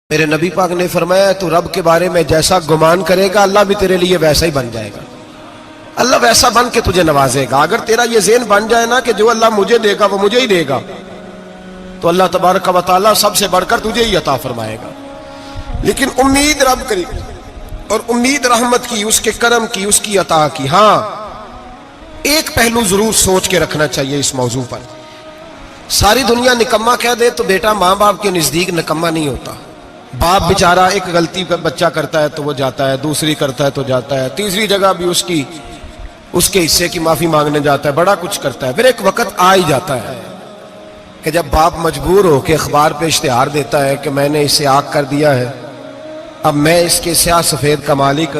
میرے نبی پاک نے فرمایا تو رب کے بارے میں جیسا گمان کرے گا اللہ بھی تیرے لیے ویسا ہی بن جائے گا. اللہ ویسا بن کے تجھے نوازے گا. اگر تیرا یہ ذہن بن جائے نا کہ جو اللہ مجھے دے گا وہ مجھے ہی دے گا تو اللہ تبارک و تعالیٰ سب سے بڑھ کر تجھے ہی عطا فرمائے گا. لیکن امید رب کی اور امید رحمت کی، اس کے کرم کی، اس کی عطا کی. ہاں ایک پہلو ضرور سوچ کے رکھنا چاہیے اس موضوع پر. ساری دنیا نکما کہہ دے تو بیٹا ماں باپ کے نزدیک نکما نہیں ہوتا. باپ بیچارہ ایک غلطی کا بچہ کرتا ہے تو وہ جاتا ہے، دوسری کرتا ہے تو جاتا ہے، تیسری جگہ بھی اس کے حصے کی معافی مانگنے جاتا ہے، بڑا کچھ کرتا ہے. پھر ایک وقت آ ہی جاتا ہے کہ جب باپ مجبور ہو کے اخبار پہ اشتہار دیتا ہے کہ میں نے اسے آگ کر دیا ہے، اب میں اس کے سیاہ سفید کا مالک.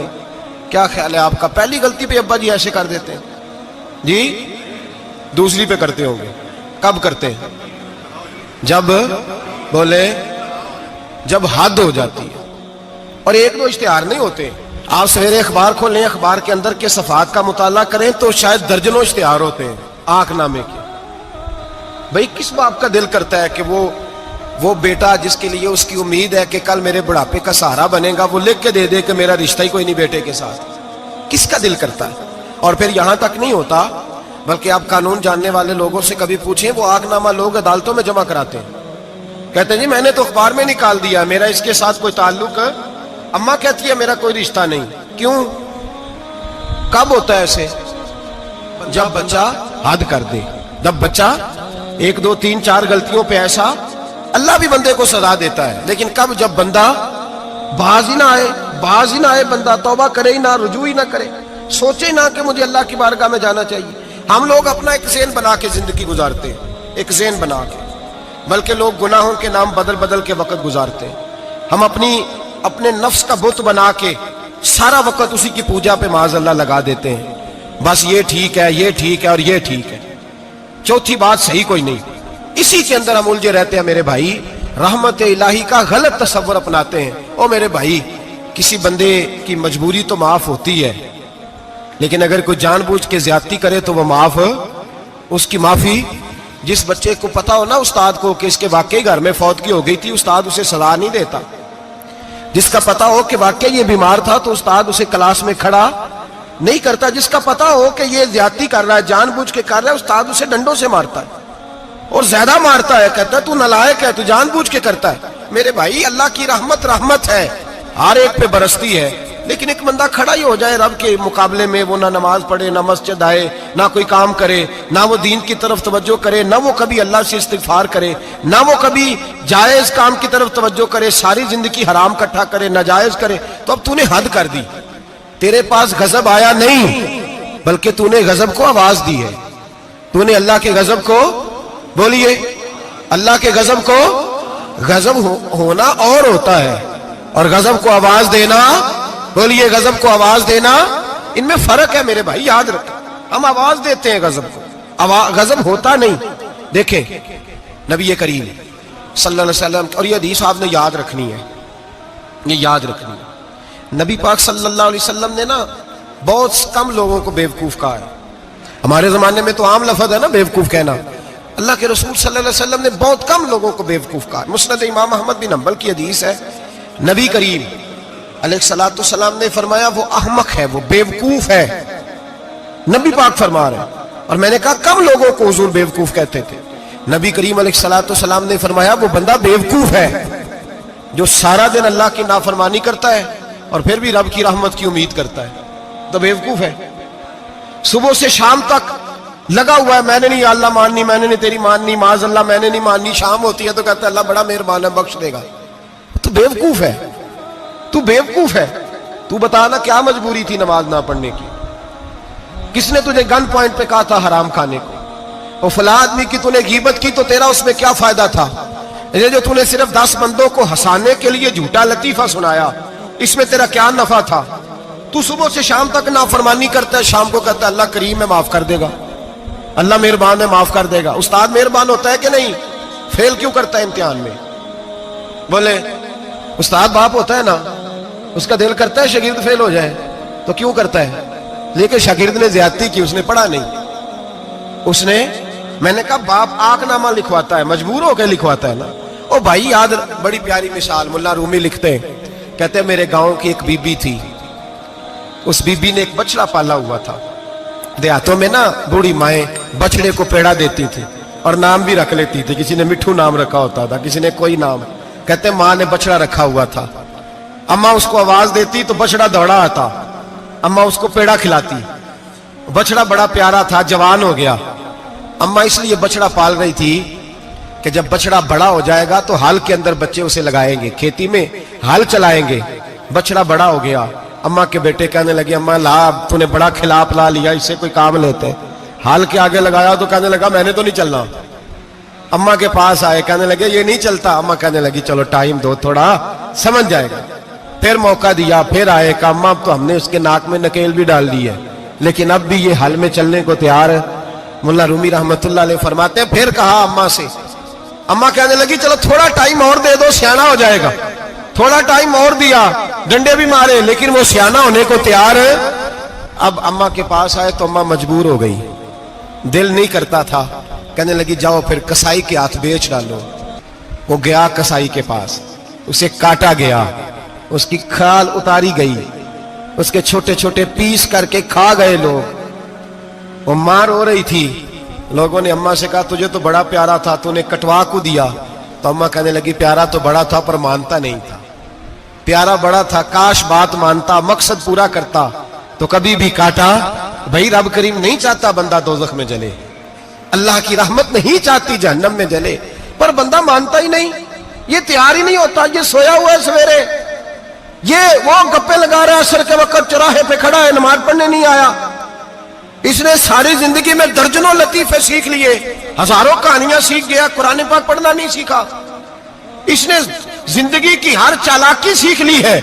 کیا خیال ہے آپ کا؟ پہلی غلطی پہ ابا جی ایسے کر دیتے ہیں جی، دوسری پہ کرتے ہوں گے. کب کرتے ہیں؟ جب حد ہو جاتی ہے. اور ایک دو اشتہار نہیں ہوتے. آپ سویرے اخبار کھولیں، اخبار کے اندر کے صفحات کا مطالعہ کریں تو شاید درجنوں اشتہار ہوتے ہیں آنکھ نامے کے. بھئی کس باپ کا دل کرتا ہے کہ وہ بیٹا جس کے لیے اس کی امید ہے کہ کل میرے بڑھاپے کا سہارا بنے گا وہ لکھ کے دے دے کہ میرا رشتہ ہی کوئی نہیں بیٹے کے ساتھ؟ کس کا دل کرتا ہے؟ اور پھر یہاں تک نہیں ہوتا بلکہ آپ قانون جاننے والے لوگوں سے کبھی پوچھیں، وہ آنکھ نامہ لوگ عدالتوں میں جمع کراتے ہیں. کہتے ہیں جی میں نے تو اخبار میں نکال دیا، میرا اس کے ساتھ کوئی تعلق ہے. اماں کہتی ہے میرا کوئی رشتہ نہیں. کیوں؟ کب ہوتا ہے ایسے؟ جب بچہ حد کر دے. جب بچہ 1 2 3 4 غلطیوں پہ ایسا، اللہ بھی بندے کو سزا دیتا ہے. لیکن کب؟ جب بندہ باز ہی نہ آئے بندہ توبہ کرے ہی نہ، رجوع ہی نہ کرے، سوچے نہ کہ مجھے اللہ کی بارگاہ میں جانا چاہیے. ہم لوگ اپنا ایک ذہن بنا کے زندگی گزارتے ہیں، ایک ذہن بنا کے، بلکہ لوگ گناہوں کے نام بدل کے وقت گزارتے ہیں. ہم اپنے نفس کا بت بنا کے سارا وقت اسی کی پوجا پہ معاذ اللہ لگا دیتے ہیں. بس یہ ٹھیک ہے، یہ ٹھیک ہے اور یہ ٹھیک ہے، چوتھی بات صحیح کوئی نہیں. اسی کے اندر ہم الجھے رہتے ہیں میرے بھائی. رحمت الہی کا غلط تصور اپناتے ہیں. او میرے بھائی، کسی بندے کی مجبوری تو معاف ہوتی ہے، لیکن اگر کوئی جان بوجھ کے زیادتی کرے تو وہ اس کی معافی. جس بچے کو پتا ہو نا استاد کو کہ اس کے واقعی گھر میں فوتگی ہو گئی تھی، استاد اسے سزا نہیں دیتا. جس کا پتا ہو کہ واقعی یہ بیمار تھا تو استاد اسے کلاس میں کھڑا نہیں کرتا. جس کا پتا ہو کہ یہ زیادتی کر رہا ہے، جان بوجھ کے کر رہا ہے، استاد اسے ڈنڈوں سے مارتا ہے اور زیادہ مارتا ہے. کہتا ہے تو نالائق ہے، تو جان بوجھ کے کرتا ہے. میرے بھائی اللہ کی رحمت ہے، ہر ایک پہ برستی ہے. لیکن ایک بندہ کھڑا ہی ہو جائے رب کے مقابلے میں، وہ نہ نماز پڑھے، نہ مسجد آئے، نہ کوئی کام کرے، نہ وہ دین کی طرف توجہ کرے، نہ وہ کبھی اللہ سے استغفار کرے، نہ وہ کبھی جائز کام کی طرف توجہ کرے، ساری زندگی حرام کٹھا کرے، ناجائز کرے، تو اب تو نے حد کر دی. تیرے پاس غضب آیا نہیں بلکہ تو نے غضب کو آواز دی ہے. تو نے اللہ کے غضب کو، بولیے، اللہ کے غضب کو، غضب ہونا اور ہوتا ہے اور غضب کو آواز دینا، بولیے، غضب کو آواز دینا، ان میں فرق ہے میرے بھائی، یاد رکھیں. ہم آواز دیتے ہیں غضب کو، غضب ہوتا نہیں. دیکھیں نبی کریم صلی اللہ علیہ وسلم، اور یہ حدیث آپ نے یاد رکھنی ہے، یہ یاد رکھنی ہے. نبی پاک صلی اللہ علیہ وسلم نے نا بہت کم لوگوں کو بیوقوف کہا ہے. ہمارے زمانے میں تو عام لفظ ہے نا بیوقوف کہنا. اللہ کے رسول صلی اللہ علیہ وسلم نے بہت کم لوگوں کو بیوقوف کہا. مسند امام احمد بن حنبل کی حدیث ہے، نبی کریم علیہ الصلوۃ والسلام نے فرمایا وہ احمق ہے، وہ بیوقوف ہے. نبی پاک فرما رہے ہیں. اور میں نے کہا کم لوگوں کو حضور بیوقوف کہتے تھے. نبی کریم علیہ الصلوۃ والسلام نے فرمایا وہ بندہ بیوقوف ہے جو سارا دن اللہ کی نافرمانی کرتا ہے اور پھر بھی رب کی رحمت کی امید کرتا ہے، تو بیوقوف ہے. صبح سے شام تک لگا ہوا ہے، میں نے نہیں اللہ ماننی، میں نے نہیں تیری ماننی، معاذ اللہ میں نے نہیں ماننی. شام ہوتی ہے تو کہتا ہے اللہ بڑا مہربان ہے، بخش دے گا. تو بیوقوف ہے، تو بیوقوف ہے. تو بتانا کیا مجبوری تھی نماز نہ پڑھنے کی؟ کس نے تجھے گن پوائنٹ پہ کہا تھا حرام کھانے کو؟ اور فلاں آدمی کی تو نے غیبت کی تو تیرا اس میں کیا فائدہ تھا؟ یہ جو تو نے صرف 10 بندوں کو ہنسانے کے لیے جھوٹا لطیفہ سنایا، اس میں تیرا کیا نفع تھا؟ تو صبح سے شام تک نافرمانی کرتا ہے، شام کو کہتا ہے اللہ کریم ہے معاف کر دے گا، اللہ مہربان ہے معاف کر دے گا. استاد مہربان ہوتا ہے کہ نہیں؟ فیل کیوں کرتا ہے امتحان میں؟ بولے استاد باپ ہوتا ہے نا، اس کا دل کرتا ہے شاگرد فیل ہو جائے، تو کیوں کرتا ہے؟ لیکن شاگرد نے زیادتی کی، اس نے پڑھا نہیں. میں نے کہا باپ آنکھ نامہ لکھواتا ہے، مجبور ہو کے لکھواتا ہے نا. او بھائی یاد بڑی پیاری مثال ملا رومی لکھتے ہیں، کہتے ہیں میرے گاؤں کی ایک بی بی تھی، اس بی بی نے ایک بچڑا پالا ہوا تھا۔ دیہاتوں میں نا بوڑھی مائیں بچڑے کو پیڑا دیتی تھی اور نام بھی رکھ لیتی تھی، کسی نے مٹھو نام رکھا ہوتا تھا، کسی نے کوئی نام۔ کہتے ہیں ماں نے بچڑا رکھا ہوا تھا، اماں اس کو آواز دیتی تو بچڑا دوڑا آتا، اماں اس کو پیڑا کھلاتی، بچڑا بڑا پیارا تھا، جوان ہو گیا۔ اماں اس لیے بچڑا پال رہی تھی کہ جب بچڑا بڑا ہو جائے گا تو ہل کے اندر بچے اسے لگائیں گے، کھیتی میں ہل چلائیں گے۔ بچڑا بڑا ہو گیا، اماں کے بیٹے کہنے لگے اماں لا تو نے بڑا کھلا پلا لیا، اس سے کوئی کام لیتے، ہل کے آگے لگایا تو کہنے لگا میں نے تو نہیں چلنا۔ اماں کے پاس آئے، کہنے لگے یہ نہیں چلتا، اماں کہنے لگی چلو ٹائم دو تھوڑا سمجھ جائے گا۔ پھر موقع دیا، پھر آئے، کہا اماں اب تو ہم نے اس کے ناک میں نکیل بھی ڈال دی ہے لیکن اب بھی یہ ہل میں چلنے کو تیار ہے۔ ملا رومی رحمت اللہ علیہ فرماتے ہیں پھر کہا اماں سے، اماں کہنے لگی چلو تھوڑا ٹائم اور دے دو سیانا ہو جائے گا، تھوڑا ٹائم اور دیا، ڈنڈے بھی مارے لیکن وہ سیانا ہونے کو تیار ہے۔ اب اماں کے پاس آئے تو اماں مجبور ہو گئی، دل نہیں کرتا تھا، کہنے لگی جاؤ پھر کسائی کے ہاتھ بیچ ڈالو۔ وہ گیا کسائی کے پاس، اسے کاٹا گیا، اس کی کھال اتاری گئی، اس کے چھوٹے چھوٹے پیس کر کے کھا گئے لوگ۔ وہ مار ہو رہی تھی، لوگوں نے اماں سے کہا تجھے تو بڑا پیارا تھا، تو نے کٹوا کو دیا۔ تو اماں کہنے لگی پیارا تو بڑا تھا پر مانتا نہیں تھا، پیارا بڑا تھا، کاش بات مانتا، مقصد پورا کرتا تو کبھی بھی کاٹا۔ بھائی رب کریم نہیں چاہتا بندہ دوزخ میں جلے، اللہ کی رحمت نہیں چاہتی جہنم میں جلے، پر بندہ مانتا ہی نہیں، یہ تیار ہی نہیں ہوتا، یہ سویا ہوا ہے سویرے، یہ وہ گپے لگا رہا ہے عصر کے وقت چوراہے پہ کھڑا ہے، نماز پڑھنے نہیں آیا۔ اس نے ساری زندگی میں درجنوں لطیفے سیکھ لیے، ہزاروں کہانیاں سیکھ گیا، قرآن پاک پڑھنا نہیں سیکھا۔ اس نے زندگی کی ہر چالاکی سیکھ لی ہے،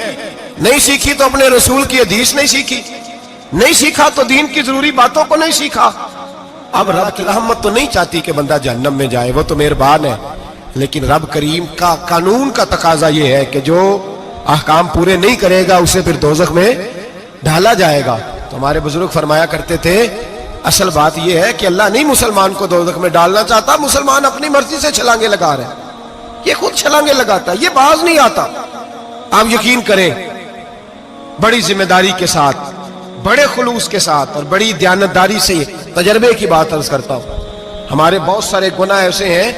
نہیں سیکھی تو اپنے رسول کی حدیث نہیں سیکھی، نہیں سیکھا تو دین کی ضروری باتوں کو نہیں سیکھا۔ اب رب کی رحمت تو نہیں چاہتی کہ بندہ جہنم میں جائے، وہ تو مہربان ہے، لیکن رب کریم کا قانون کا تقاضا یہ ہے کہ جو احکام پورے نہیں کرے گا اسے پھر دوزخ میں ڈالا جائے گا۔ تو ہمارے بزرگ فرمایا کرتے تھے اصل بات یہ ہے کہ اللہ نہیں مسلمان کو دوزخ میں ڈالنا چاہتا، مسلمان اپنی مرضی سے چھلانگے لگا رہے ہیں، یہ خود چھلانگے لگاتا ہے، یہ باز نہیں آتا۔ آپ یقین کریں بڑی ذمہ داری کے ساتھ، بڑے خلوص کے ساتھ اور بڑی دیانتداری سے تجربے کی بات عرض کرتا ہوں، ہمارے بہت سارے گناہ ایسے ہیں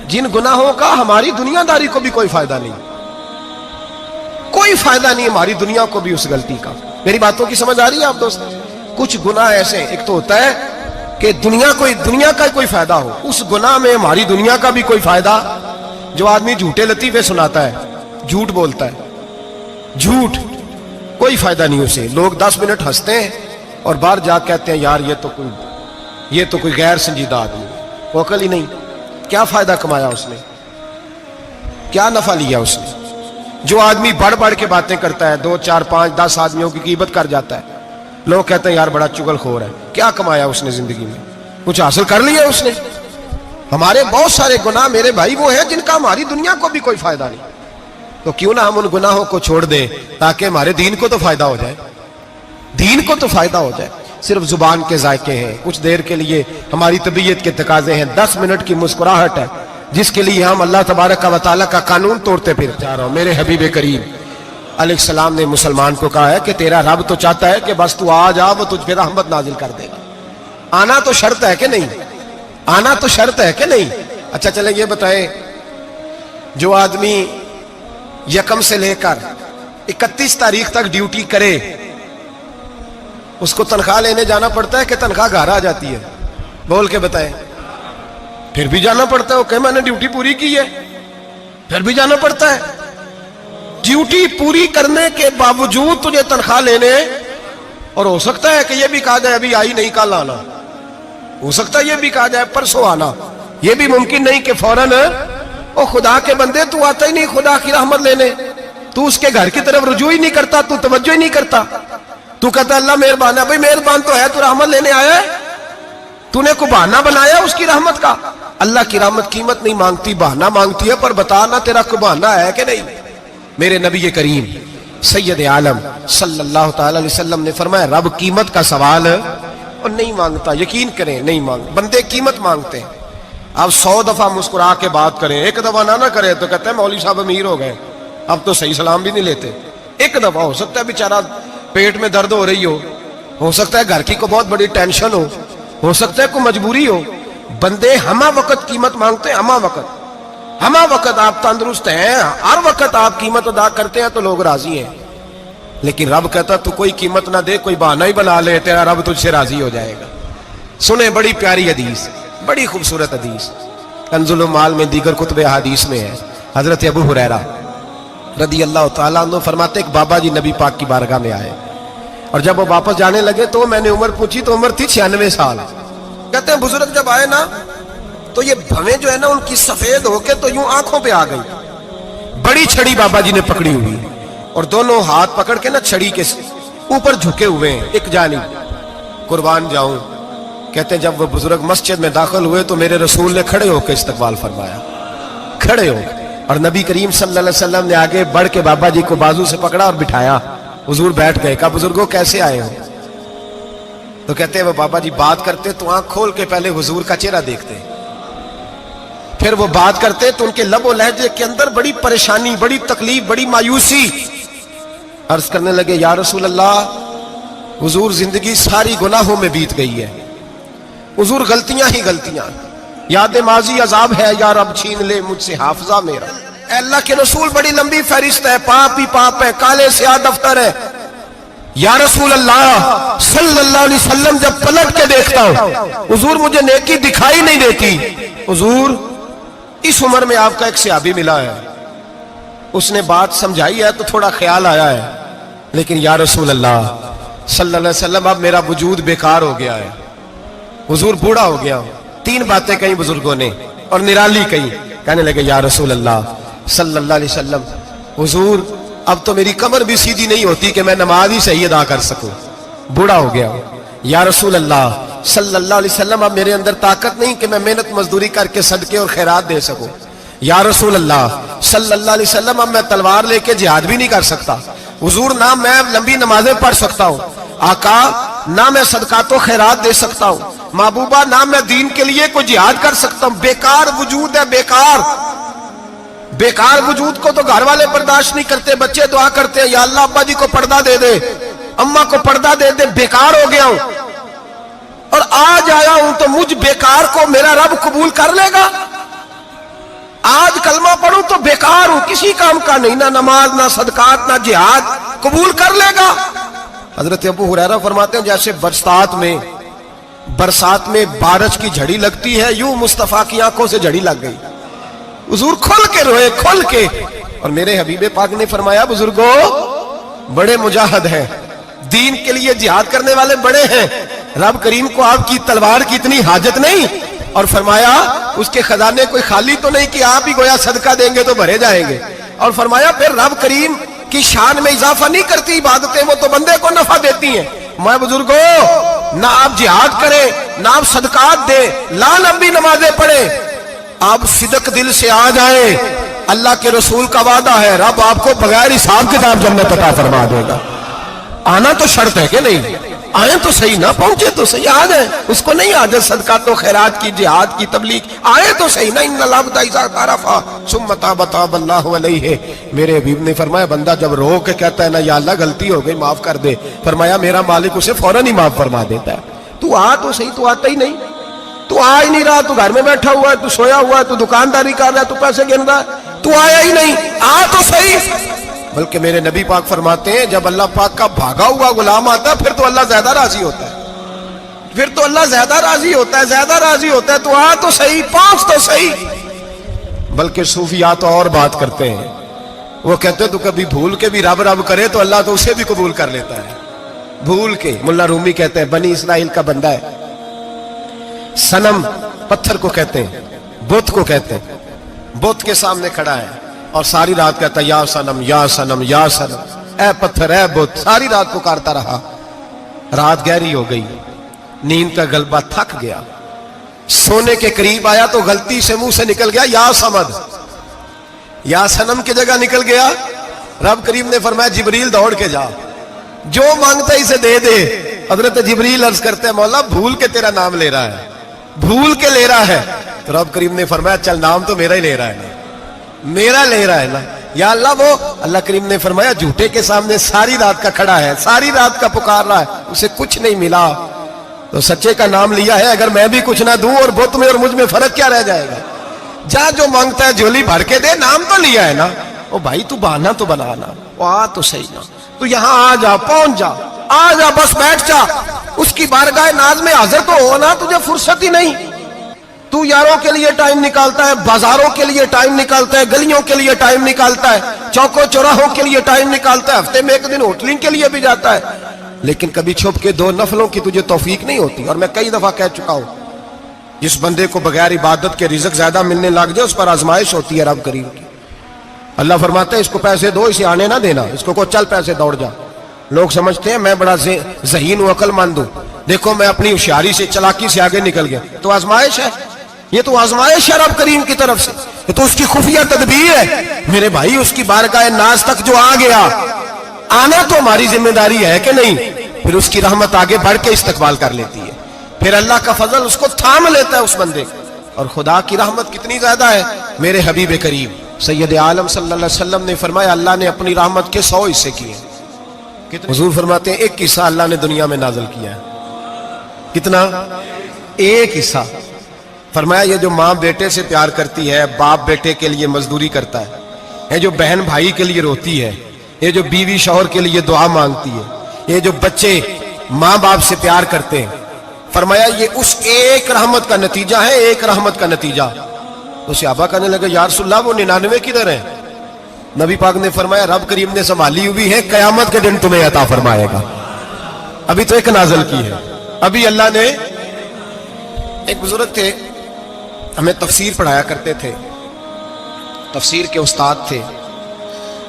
جن گناہوں کا ہماری دنیا داری کو بھی کوئی فائدہ نہیں، کوئی فائدہ نہیں ہماری دنیا کو بھی اس غلطی کا۔ میری باتوں کی سمجھ آ رہی ہے آپ دوست؟ کچھ گناہ ایسے ہیں، ایک تو ہوتا ہے کہ دنیا کا کوئی فائدہ ہو، اس گناہ میں ہماری دنیا کا بھی کوئی فائدہ۔ جو آدمی جھوٹے لطیفے سناتا ہے، جھوٹ بولتا ہے، جھوٹ کوئی فائدہ نہیں اسے، لوگ 10 منٹ ہنستے ہیں اور باہر جا کہتے ہیں یار یہ تو کوئی غیر سنجیدہ آدمی، وہ عقل ہی نہیں، کیا فائدہ کمایا اس نے، کیا نفع لیا اس نے۔ جو آدمی بڑھ بڑھ کے باتیں کرتا ہے، 2 4 5 10 آدمیوں کی غیبت کر جاتا ہے، لوگ کہتے ہیں یار بڑا چغل خور ہے، کیا کمایا اس نے زندگی میں، کچھ حاصل کر لیا اس نے۔ ہمارے بہت سارے گناہ میرے بھائی وہ ہیں جن کا ہماری دنیا کو بھی کوئی فائدہ نہیں، تو کیوں نہ ہم ان گناہوں کو چھوڑ دیں تاکہ ہمارے دین کو تو فائدہ ہو جائے، دین کو تو فائدہ ہو جائے۔ صرف زبان کے ذائقے ہیں، کچھ دیر کے لیے ہماری طبیعت کے تقاضے ہیں، 10 منٹ کی مسکراہٹ ہے جس کے لیے ہم اللہ تبارک و تعالیٰ کا قانون توڑتے پھر جا رہا ہوں۔ میرے حبیب کریم علیہ السلام نے مسلمان کو کہا ہے کہ تیرا رب تو چاہتا ہے کہ بس تو آ جا، وہ تجھ پہ رحمت نازل کر دے گا۔ آنا تو شرط ہے کہ نہیں؟ آنا تو شرط ہے کہ نہیں؟ اچھا چلیں یہ بتائیں، جو آدمی 1 سے لے کر 31 تاریخ تک ڈیوٹی کرے اس کو تنخواہ لینے جانا پڑتا ہے کہ تنخواہ گھر آ جاتی ہے؟ بول کے بتائیں۔ پھر بھی جانا پڑتا ہے، کہ میں نے ڈیوٹی پوری کی ہے، پھر بھی جانا پڑتا ہے۔ ڈیوٹی پوری کرنے کے باوجود تجھے تنخواہ لینے، اور ہو سکتا ہے کہ یہ بھی کہا جائے ابھی آئی نہیں کل آنا، ہو سکتا ہے یہ بھی کہا جائے پرسوں آنا، یہ بھی ممکن نہیں کہ فوراً او خدا کے بندے تو آتا ہی نہیں خدا کی رحمت لینے، تو اس کے گھر کی طرف رجوع ہی نہیں کرتا، تو توجہ ہی نہیں کرتا، تو کہتا اللہ مہربان ہے۔ بھائی مہربان تو ہے، تو رحمت لینے آیا ہے، تو نے کوئی بہانہ بنایا اس کی رحمت کا؟ اللہ کی رحمت قیمت نہیں مانگتی، بہانہ مانگتی ہے، پر بتا نا تیرا کوئی بہانہ ہے کہ نہیں؟ میرے نبی کریم سید عالم صلی اللہ تعالی علیہ وسلم نے فرمایا رب قیمت کا سوال اور نہیں مانگتا، یقین کریں نہیں مانگ، بندے قیمت مانگتے ہیں، آپ 100 دفعہ مسکرا کے بات کریں، ایک دفعہ نہ کرے تو کہتے ہیں مولوی صاحب امیر ہو گئے، اب تو صحیح سلام بھی نہیں لیتے۔ ایک دفعہ ہو سکتا ہے بیچارہ پیٹ میں درد ہو رہی ہو سکتا ہے گھر کی کو بہت بڑی ٹینشن ہو سکتا ہے کوئی مجبوری ہو، بندے ہمہ وقت قیمت مانگتے ہیں، ہمہ وقت آپ تندرست ہیں، ہر وقت آپ قیمت ادا کرتے ہیں تو لوگ راضی ہیں، لیکن رب کہتا تو کوئی قیمت نہ دے، کوئی بہانہ ہی بنا لے، تیرا رب تجھ سے راضی ہو جائے گا۔ سنیں بڑی پیاری حدیث، بڑی خوبصورت حدیث، کنز المال میں دیگر کتب احادیث میں ہے۔ حضرت ابو ہریرہ رضی اللہ تعالیٰ عنہ فرماتے ایک بابا جی نبی پاک کی بارگاہ میں آئے، اور جب وہ واپس جانے لگے تو میں نے عمر پوچھی تو عمر تھی 96 سال۔ کہتے ہیں بزرگ جب آئے نا تو یہ بھویں جو ہے نا ان کی سفید ہو کے تو یوں آنکھوں پہ آ گئی، بڑی چھڑی بابا جی نے پکڑی ہوئی اور دونوں ہاتھ پکڑ کے نا چھڑی کے اوپر جھکے ہوئے ہیں ایک جانب، قربان جاؤں۔ کہتے ہیں جب وہ بزرگ مسجد میں داخل ہوئے تو میرے رسول نے کھڑے ہو کے استقبال فرمایا، کھڑے ہو، اور نبی کریم صلی اللہ علیہ وسلم نے آگے بڑھ کے بابا جی کو بازو سے پکڑا اور بٹھایا، حضور بیٹھ گئے۔ کہا بزرگوں کیسے آئے ہو؟ تو کہتے ہیں وہ بابا جی بات کرتے تو آنکھ کھول کے پہلے حضور کا چہرہ دیکھتے، پھر وہ بات کرتے تو ان کے لب و لہجے کے اندر بڑی پریشانی، بڑی تکلیف، بڑی مایوسی۔ عرض کرنے لگے یا رسول اللہ، حضور زندگی ساری گناہوں میں بیت گئی ہے، حضور غلطیاں ہی غلطیاں، یاد ماضی عذاب ہے، یا رب چھین لے مجھ سے حافظہ میرا۔ اے اللہ کے رسول بڑی لمبی فہرست ہے، پاپ ہی پاپ ہے، کالے سیاہ دفتر ہے۔ یا رسول اللہ صلی اللہ علیہ وسلم جب پلٹ کے دیکھتا ہوں حضور مجھے نیکی دکھائی نہیں دیتی۔ حضور اس عمر میں آپ کا ایک صحابی ملا ہے، اس نے بات سمجھائی ہے تو تھوڑا خیال آیا ہے، لیکن یا رسول اللہ صلی اللہ علیہ وسلم اب میرا وجود بیکار ہو گیا ہے، حضور بوڑھا ہو گیا ہوں۔ 3 باتیں کہیں بزرگوں نے اور نرالی کہیں، کہنے لگے یا رسول اللہ صلی اللہ علیہ وسلم، حضور اب تو میری کمر بھی سیدھی نہیں ہوتی کہ میں نماز ہی صحیح ادا کر سکوں، بوڑھا ہو گیا ہوں۔ یا رسول اللہ صلی اللہ علیہ وسلم اب میرے اندر طاقت نہیں کہ میں محنت مزدوری کر کے صدقے اور خیرات دے سکوں۔ یا رسول اللہ صلی اللہ علیہ وسلم اب میں تلوار لے کے جہاد بھی نہیں کر سکتا، حضور نہ میں لمبی نمازیں پڑھ سکتا ہوں، آقا نہ میں صدقات و خیرات دے سکتا ہوں، محبوبہ نہ میں دین کے لیے کوئی جہاد کر سکتا ہوں، بیکار وجود ہے، بیکار وجود کو تو گھر والے برداشت نہیں کرتے، بچے دعا کرتے ہیں یا اللہ ابا جی کو پردہ دے دے، اماں کو پردہ دے دے، بیکار ہو گیا ہوں اور آج آیا ہوں تو مجھ بیکار کو میرا رب قبول کر لے گا؟ آج کلمہ پڑھوں تو بیکار ہوں، کسی کام کا نہیں، نہ نماز نہ صدقات نہ جہاد، قبول کر لے گا؟ حضرت ابو ہریرہ فرماتے ہیں جیسے برسات میں بارش کی جھڑی لگتی ہے، یوں مصطفیٰ کی آنکھوں سے جھڑی لگ گئی، حضور کھل کے روئے، کھل کے۔ اور میرے حبیب پاک نے فرمایا بزرگوں بڑے مجاہد ہیں، دین کے لیے جہاد کرنے والے بڑے ہیں، رب کریم کو آپ کی تلوار کی اتنی حاجت نہیں، اور فرمایا اس کے خزانے کوئی خالی تو نہیں کہ آپ ہی گویا صدقہ دیں گے تو بھرے جائیں گے، اور فرمایا پھر رب کریم کی شان میں اضافہ نہیں کرتی عبادتیں، وہ تو بندے کو نفع دیتی ہیں۔ میں بزرگوں نہ آپ جہاد کریں نہ آپ صدقات دیں، لا لمبی نمازیں پڑھیں، آپ صدق دل سے آ جائیں، اللہ کے رسول کا وعدہ ہے رب آپ کو بغیر حساب کتاب جنت عطا فرما دے گا۔ آنا تو شرط ہے کہ نہیں؟ آئیں تو صحیح، نہ پہنچے تو صحیح، آ جائیں، اس کو نہیں عادت صدقات و خیرات کی، جہاد کی، تبلیغ، آئے تو صحیح نا، ان العبد اذا اعترف ثم تاب تاب اللہ علیہ۔ میرے حبیب نے فرمایا بندہ جب رو کے کہتا ہے نا یا اللہ غلطی ہو گئی معاف کر دے، فرمایا میرا مالک اسے فوراً ہی معاف فرما دیتا ہے۔ تو آ تو صحیح، تو آتا ہی نہیں، تو آ ہی نہیں رہا، تو گھر میں بیٹھا ہوا ہے، تو سویا ہوا ہے، تو دکانداری کر رہا ہے، تو پیسے گن رہا ہے، تو آیا ہی نہیں، آ تو صحیح۔ بلکہ میرے نبی پاک فرماتے ہیں جب اللہ پاک کا بھاگا ہوا غلام آتا ہے پھر تو اللہ زیادہ راضی ہوتا ہے، پھر تو اللہ زیادہ راضی ہوتا ہے، زیادہ راضی ہوتا ہے، تو آ تو صحیح، پہنچ تو صحیح۔ بلکہ صوفیاء تو اور بات کرتے ہیں، وہ کہتے ہیں تو کبھی بھول کے بھی رب رب کرے تو اللہ تو اسے بھی قبول کر لیتا ہے، بھول کے۔ ملا رومی کہتے ہیں بنی اسرائیل کا بندہ ہے، صنم پتھر کو کہتے ہیں، بت کو کہتے ہیں، بت کے سامنے کھڑا ہے اور ساری رات کہتا ہے یا صنم یا صنم یا صنم، اے پتھر اے بت، ساری رات پکارتا رہا۔ رات گہری ہو گئی، نیند کا غلبہ، تھک گیا، سونے کے قریب آیا تو غلطی سے منہ سے نکل گیا یا صمد، یا صنم کی جگہ نکل گیا۔ رب کریم نے فرمایا جبریل دوڑ کے جا، جو مانگتا ہے اسے دے دے۔ حضرت جبریل عرض کرتے ہیں مولا بھول کے تیرا نام لے رہا ہے، بھول کے لے رہا ہے. تو رب کریم نے فرمایا چل نام تو میرا ہی لے رہا ہے نا, میرا لے رہا ہے نا یا اللہ. وہ اللہ کریم نے فرمایا جھوٹے کے سامنے ساری رات کا کھڑا ہے, ساری رات کا پکار رہا ہے, اسے کچھ نہیں ملا, تو سچے کا نام لیا ہے. اگر میں بھی کچھ نہ دوں اور بت میں اور مجھ میں فرق کیا رہ جائے گا؟ جا جو مانگتا ہے جھولی بھر کے دے, نام تو لیا ہے نا. او بھائی تو بہانا تو بنانا, وہ آ تو صحیح نا, تو یہاں آ جا, پہنچ جا, آ جا, بس بیٹھ جا, اس کی بارگاہ ناز میں حاضر تو ہو نا. تجھے فرصت ہی نہیں. تو یاروں کے لیے ٹائم نکالتا ہے, بازاروں کے لیے ٹائم نکالتا ہے, گلیوں کے لیے ٹائم نکالتا ہے, چوکوں چوراہوں کے لیے ٹائم نکالتا ہے, ہفتے میں ایک دن ہوٹلنگ کے لیے بھی جاتا ہے, لیکن کبھی چھپ کے 2 نفلوں کی تجھے توفیق نہیں ہوتی. اور میں کئی دفعہ کہہ چکا ہوں, جس بندے کو بغیر عبادت کے رزق زیادہ ملنے لگ جائے اس پر آزمائش ہوتی ہے رب کریم کی. اللہ فرماتا ہے اس کو پیسے دو, اسے آنے نہ دینا, اس کو چل پیسے دوڑ جا. لوگ سمجھتے ہیں میں بڑا ذہین ہوں, عقل مند ہوں, دیکھو میں اپنی ہوشیاری سے, چلاکی سے آگے نکل گیا. تو آزمائش ہے, یہ تو آزمائش ہے رب کریم کی طرف سے, یہ تو اس کی خفیہ تدبیر ہے. میرے بھائی اس کی بارگاہ ناز تک جو آ گیا, آنا تو ہماری ذمہ داری ہے کہ نہیں, پھر اس کی رحمت آگے بڑھ کے استقبال کر لیتی ہے, پھر اللہ کا فضل اس کو تھام لیتا ہے اس بندے کو. اور خدا کی رحمت کتنی زیادہ ہے. میرے حبیب کریم سید عالم صلی اللہ علیہ وسلم نے فرمایا اللہ نے اپنی رحمت کے 100 حصے کیے. حضور فرماتے ہیں ایک حصہ اللہ نے دنیا میں نازل کیا ہے. کتنا؟ ایک حصہ. فرمایا یہ جو ماں بیٹے سے پیار کرتی ہے, باپ بیٹے کے لیے مزدوری کرتا ہے, یہ جو بہن بھائی کے لیے روتی ہے, یہ جو بیوی شوہر کے لیے دعا مانگتی ہے, یہ جو بچے ماں باپ سے پیار کرتے ہیں, فرمایا یہ اس ایک رحمت کا نتیجہ ہے, ایک رحمت کا نتیجہ. تو صحابہ کہنے لگے یا رسول اللہ وہ 99 کدھر ہیں؟ نبی پاک نے فرمایا رب کریم نے سنبھالی ہوئی ہے, قیامت کے دن تمہیں عطا فرمائے گا. ابھی تو ایک نازل کی ہے, ابھی اللہ نے. ایک بزرگ تھے, ہمیں تفسیر پڑھایا کرتے تھے, تفسیر کے استاد تھے.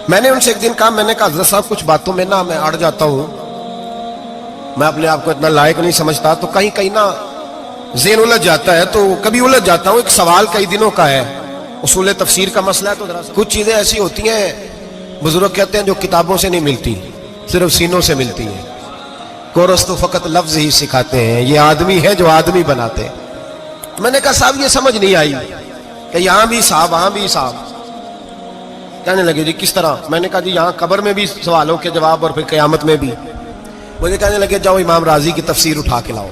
میں نے ان سے ایک دن کہا, میں نے کہا حضرت صاحب کچھ باتوں میں نا میں اڑ جاتا ہوں, میں اپنے آپ کو اتنا لائق نہیں سمجھتا, تو کہیں کہیں نا ذہن الجھ جاتا ہے, تو کبھی الجھ جاتا ہوں. ایک سوال کئی دنوں کا ہے, اصول تفسیر کا مسئلہ ہے, تو ذرا کچھ چیزیں ایسی ہوتی ہیں بزرگ کہتے ہیں جو کتابوں سے نہیں ملتی, صرف سینوں سے ملتی ہیں. کورس تو فقط لفظ ہی سکھاتے ہیں, یہ آدمی ہے جو آدمی بناتے ہیں. میں نے کہا صاحب یہ سمجھ نہیں آئی کہ یہاں بھی صاحب وہاں بھی صاحب. کہنے لگے جی کس طرح؟ میں نے کہا جی یہاں قبر میں بھی سوالوں کے جواب اور پھر قیامت میں بھی. مجھے کہنے لگے جاؤ امام راضی کی تفسیر اٹھا کے لاؤ.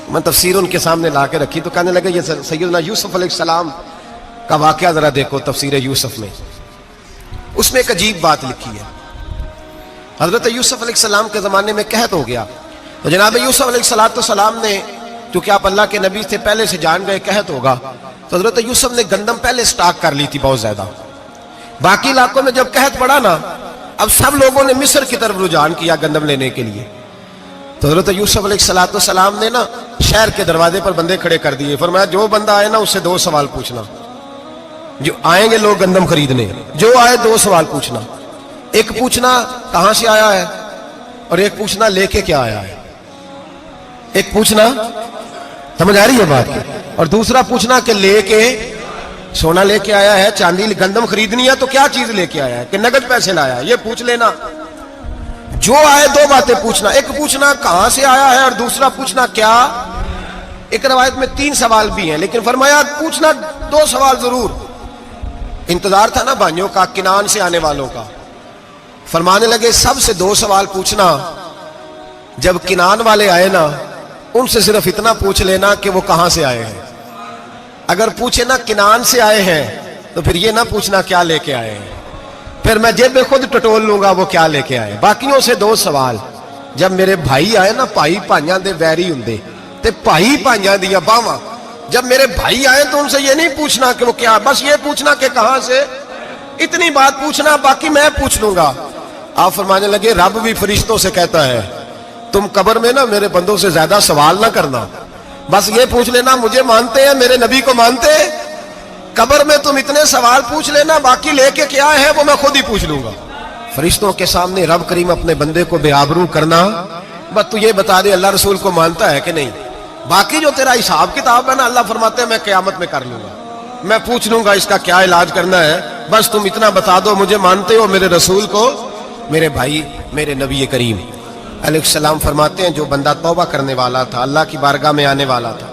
میں تفسیر ان کے سامنے لا کے رکھی, تو کہنے لگے یہ سیدنا یوسف علیہ السلام کا واقعہ ذرا دیکھو تفسیر یوسف میں, اس میں ایک عجیب بات لکھی ہے. حضرت یوسف علیہ السلام کے زمانے میں قحط ہو گیا, تو جناب یوسف علیہ السلام نے, کیونکہ آپ اللہ کے نبی سے پہلے سے جان گئے قحط ہوگا, تو حضرت یوسف نے گندم پہلے سٹاک کر لی تھی بہت زیادہ. باقی علاقوں میں جب قحط پڑا نا, اب سب لوگوں نے مصر کی طرف رجحان کیا گندم لینے کے لیے. تو حضرت یوسف علیہ السلام نے نا شہر کے دروازے پر بندے کھڑے کر دیے. فرمایا جو بندہ آئے نا اس سے 2 سوال پوچھنا. جو آئیں گے لوگ گندم خریدنے, جو آئے 2 سوال پوچھنا. ایک پوچھنا کہاں سے آیا ہے, اور ایک پوچھنا لے کے کیا آیا ہے. ایک پوچھنا, سمجھ آ رہی ہے بات, اور دوسرا پوچھنا کہ لے کے سونا لے کے آیا ہے, چاندی گندم خریدنی ہے تو کیا چیز لے کے آیا ہے, کہ نگد پیسے لایا ہے, یہ پوچھ لینا. جو آئے 2 باتیں پوچھنا, ایک پوچھنا کہاں سے آیا ہے اور دوسرا پوچھنا کیا. ایک روایت میں 3 سوال بھی ہیں, لیکن فرمایا پوچھنا 2 سوال ضرور. انتظار تھا نا بھائیوں کا کنان سے آنے والوں کا. فرمانے لگے سب سے 2 سوال پوچھنا, جب کنان والے آئے نا ان سے صرف اتنا پوچھ لینا کہ وہ کہاں سے آئے ہیں. اگر پوچھے نا کنان سے آئے ہیں تو پھر یہ نہ پوچھنا کیا لے کے آئے ہیں, پھر میں جیب میں خود ٹٹول لوں گا وہ کیا لے کے آئے. باقیوں سے 2 سوال. جب میرے بھائی آئے نا, بھائی بھائیاں دے ویری ہوندے تے بھائی بھائیاں دیاں باواں, جب میرے بھائی آئے تو ان سے یہ نہیں پوچھنا کہ وہ کیا, بس یہ پوچھنا کہ کہاں سے, اتنی بات پوچھنا, باقی میں پوچھ لوں گا. آپ فرمانے لگے رب بھی فرشتوں سے کہتا ہے تم قبر میں نا میرے بندوں سے زیادہ سوال نہ کرنا, بس یہ پوچھ لینا مجھے مانتے ہیں, میرے نبی کو مانتے ہیں. قبر میں تم اتنے سوال پوچھ لینا, باقی لے کے کیا ہے وہ میں خود ہی پوچھ لوں گا. فرشتوں کے سامنے رب کریم اپنے بندے کو بے آبرو کرنا, بس تو یہ بتا دے اللہ رسول کو مانتا ہے کہ نہیں. باقی جو تیرا حساب کتاب ہے نا, اللہ فرماتے ہیں میں قیامت میں کر لوں گا, میں پوچھ لوں گا اس کا کیا علاج کرنا ہے, بس تم اتنا بتا دو مجھے مانتے ہو, میرے رسول کو, میرے بھائی, میرے نبی کریم. علیہ السلام فرماتے ہیں جو بندہ توبہ کرنے والا تھا, اللہ کی بارگاہ میں آنے والا تھا,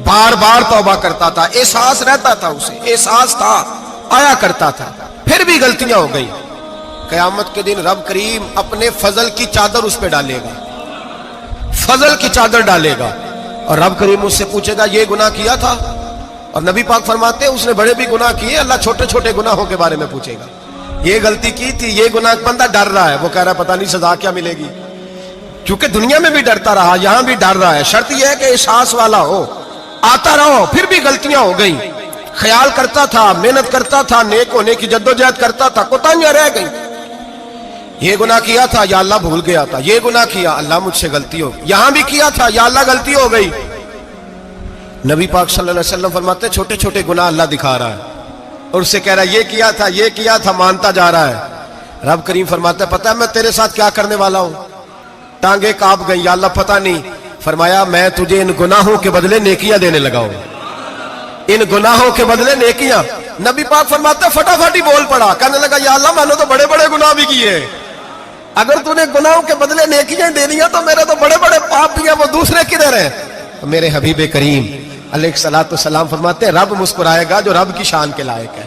بار بار توبہ کرتا تھا, احساس رہتا تھا, اسے احساس تھا, آیا کرتا تھا, پھر بھی غلطیاں ہو گئی, قیامت کے دن رب کریم اپنے فضل کی چادر اس پہ ڈالے گا, فضل کی چادر ڈالے گا, اور رب کریم اس سے پوچھے گا یہ گناہ کیا تھا, اور نبی پاک فرماتے ہیں اس نے بڑے بھی گناہ کیے, اللہ چھوٹے چھوٹے گناہوں کے بارے میں پوچھے گا, یہ غلطی کی تھی, یہ گناہ, بندہ ڈر رہا ہے, وہ کہہ رہا ہے پتہ نہیں سزا کیا ملے گی, کیونکہ دنیا میں بھی ڈرتا رہا, یہاں بھی ڈر رہا ہے. شرط یہ ہے کہ احساس والا ہو, آتا رہو, پھر بھی غلطیاں ہو گئی, خیال کرتا تھا, محنت کرتا تھا, نیک ہونے کی جدوجہد کرتا تھا, کوتاہیاں رہ گئی, یہ گناہ کیا تھا یا اللہ بھول گیا تھا, یہ گناہ کیا اللہ مجھ سے غلطی ہو گئی, یہاں بھی کیا تھا یا اللہ غلطی ہو گئی. نبی پاک صلی اللہ علیہ وسلم فرماتے ہیں چھوٹے چھوٹے گناہ اللہ دکھا رہا ہے اور اس سے کہہ رہا ہے یہ کیا تھا, مانتا جا رہا ہے. رب کریم فرماتا ہے پتہ ہے میں تیرے ساتھ کیا کرنے والا ہوں, ٹانگیں کانپ گئی, یا اللہ پتہ نہیں. فرمایا میں تجھے ان گناہوں کے بدلے نیکیاں دینے لگا ہوں, ان گناہوں کے بدلے نیکیاں. نبی پاک فرماتے ہیں فٹافٹ ہی بول پڑا, کہنے لگا یا اللہ میں نے تو بڑے بڑے گناہ بھی کیے, اگر تو نے گناہوں کے بدلے نیکیاں دے دیا تو میرے تو بڑے بڑے پاپ بھی ہیں, وہ دوسرے کدھر ہیں. میرے حبیب کریم علیہ الصلوۃ والسلام فرماتے ہیں رب مسکرائے گا جو رب کی شان کے لائق ہے.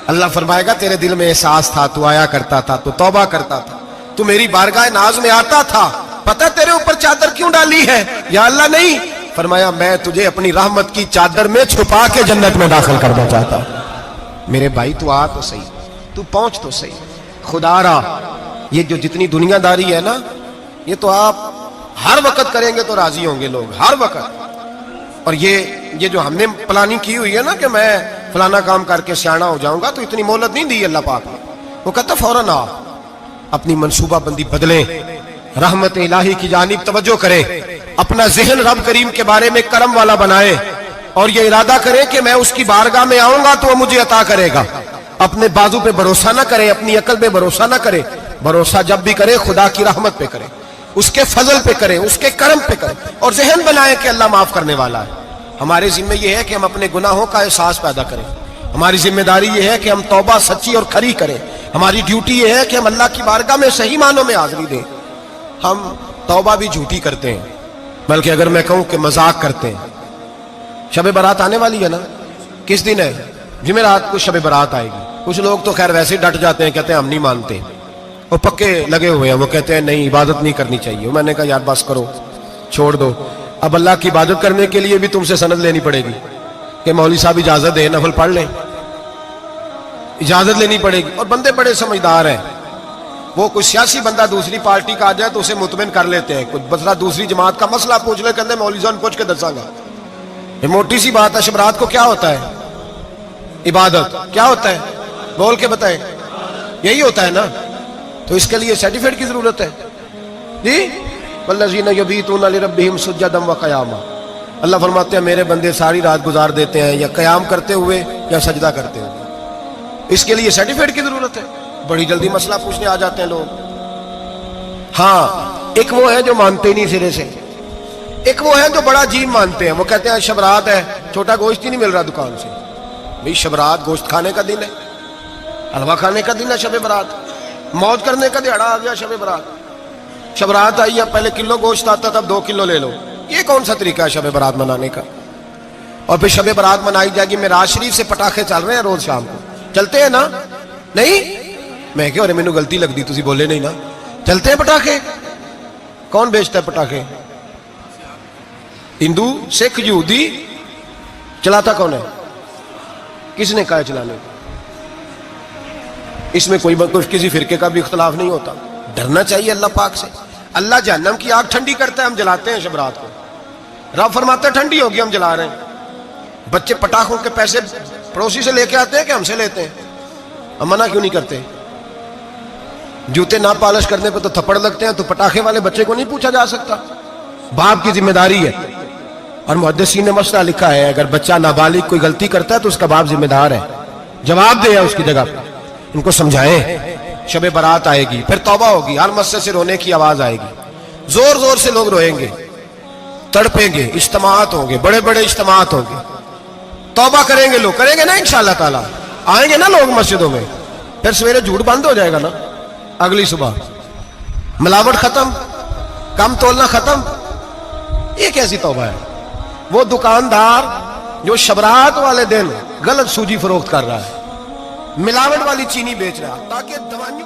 اللہ فرمائے گا تیرے دل میں احساس تھا, تو آیا کرتا تھا, تو توبہ کرتا تھا, تو میری بارگاہ ناز میں آتا تھا, پتہ تیرے اوپر چادر کیوں ڈالی ہے, یا اللہ نہیں. فرمایا میں تجھے اپنی رحمت کی چادر میں چھپا کے جنت میں داخل کرنا چاہتا ہوں. میرے بھائی تو آ تو صحیح, تو پہنچ تو صحیح, خدا را. یہ جو جتنی دنیا داری ہے نا, یہ تو آپ ہر وقت کریں گے تو راضی ہوں گے لوگ, ہر وقت. اور یہ جو ہم نے پلاننگ کی ہوئی ہے نا کہ میں فلانا کام کر کے سیاڑا ہو جاؤں گا, تو اتنی مہلت نہیں دی اللہ پاک نے. وہ کہتا فوراً آ, اپنی منصوبہ بندی بدلیں, رحمت الہی کی جانب توجہ کریں, اپنا ذہن رب کریم کے بارے میں کرم والا بنائیں, اور یہ ارادہ کریں کہ میں اس کی بارگاہ میں آؤں گا تو وہ مجھے عطا کرے گا. اپنے بازو پہ بھروسہ نہ کریں, اپنی عقل پہ بھروسہ نہ کریں, بھروسہ جب بھی کرے خدا کی رحمت پہ کرے, اس کے فضل پہ کریں, اس کے کرم پہ کریں, اور ذہن بنائیں کہ اللہ معاف کرنے والا ہے. ہمارے ذمہ یہ ہے کہ ہم اپنے گناہوں کا احساس پیدا کریں, ہماری ذمہ داری یہ ہے کہ ہم توبہ سچی اور کھری کریں, ہماری ڈیوٹی یہ ہے کہ ہم اللہ کی بارگاہ میں صحیح معنوں میں حاضری دیں. ہم توبہ بھی جھوٹی کرتے ہیں, بلکہ اگر میں کہوں کہ مذاق کرتے ہیں. شب برات آنے والی ہے نا, کس دن ہے, جمعرات کو شب برات آئے گی. کچھ لوگ تو خیر ویسے ڈٹ جاتے ہیں, کہتے ہیں ہم نہیں مانتے, وہ پکے لگے ہوئے ہیں, وہ کہتے ہیں نہیں عبادت نہیں کرنی چاہیے. میں نے کہا یار بس کرو, چھوڑ دو. اب اللہ کی عبادت کرنے کے لیے بھی تم سے سند لینی پڑے گی کہ مولوی صاحب اجازت دیں, نفل پڑھ لیں, اجازت لینی پڑے گی. اور بندے بڑے سمجھدار ہیں, وہ کوئی سیاسی بندہ دوسری پارٹی کا آ جائے تو اسے مطمئن کر لیتے ہیں, کچھ مسئلہ دوسری جماعت کا مسئلہ پوچھ لے, کہتے ہیں مولوی صاحب پوچھ کے دساں گا. یہ موٹی سی بات ہے. شب رات کو کیا ہوتا ہے, عبادت. کیا ہوتا ہے, بول کے بتائیں, یہی ہوتا ہے نا. تو اس کے لیے سرٹیفکیٹ کی ضرورت ہے جی. والذین یبیتون لربہم سجدا وقیاما, اللہ فرماتے ہیں میرے بندے ساری رات گزار دیتے ہیں یا قیام کرتے ہوئے یا سجدہ کرتے ہوئے. اس کے لیے سرٹیفکیٹ کی ضرورت ہے. بڑی جلدی مسئلہ پوچھنے آ جاتے ہیں لوگ. ہاں, ایک وہ ہے جو مانتے ہی نہیں سرے سے, ایک وہ ہے جو بڑا عجیب مانتے ہیں. وہ کہتے ہیں شب رات ہے, چھوٹا گوشت ہی نہیں مل رہا دکان سے. بھئی شب رات گوشت کھانے کا دن ہے, حلوہ کھانے کا دن ہے شب برات, موج کرنے کا دیہڑا آ گیا شب برات. شب رات آئی ہے, پہلے کلو گوشت آتا تھا, اب 2 کلو لے لو. یہ کون سا طریقہ ہے شب برات منانے کا؟ اور پھر شب برات منائی جائے گی. معراج شریف سے پٹاخے چل رہے ہیں روز شام کو, چلتے ہیں نا؟ نہیں, میں کہ اور مینوں غلطی لگتی, تسی بولے نہیں نا. چلتے ہیں پٹاخے. کون بیچتا ہے پٹاخے؟ ہندو, سکھ, یہودی. چلاتا کون ہے؟ کس نے کہا ہے چلانے کو؟ اس میں کوئی کسی فرقے کا بھی اختلاف نہیں ہوتا. ڈرنا چاہیے اللہ پاک سے. اللہ جہنم کی آگ ٹھنڈی کرتا ہے, ہم جلاتے ہیں شب رات کو. رب فرماتا ہے ٹھنڈی ہوگی, ہم جلا رہے ہیں. بچے پٹاخوں کے پیسے پڑوسی سے لے کے آتے ہیں کہ ہم سے لیتے ہیں؟ ہم منع کیوں نہیں کرتے؟ جوتے نہ پالش کرنے پہ تو تھپڑ لگتے ہیں, تو پٹاخے والے بچے کو نہیں پوچھا جا سکتا؟ باپ کی ذمہ داری ہے. اور محدثین نے مسئلہ لکھا ہے, اگر بچہ نابالغ کوئی غلطی کرتا ہے تو اس کا باپ ذمہ دار ہے, جواب دے اس کی جگہ پہ. ان کو سمجھائیں. شب برات آئے گی, پھر توبہ ہوگی, ہر مسجد سے رونے کی آواز آئے گی, زور زور سے لوگ روئیں گے, تڑپیں گے, اجتماعات ہوں گے, بڑے بڑے اجتماعات ہوں گے. توبہ کریں گے لوگ, کریں گے نا انشاءاللہ تعالی, آئیں گے نا لوگ مسجدوں میں. پھر سویرے جھوٹ بند ہو جائے گا نا, اگلی صبح ملاوٹ ختم, کم تولنا ختم. یہ کیسی توبہ ہے؟ وہ دکاندار جو شبرات والے دن غلط سوجی فروخت کر رہا ہے, ملاوٹ والی چینی بیچ رہا ہے تاکہ دوائیوں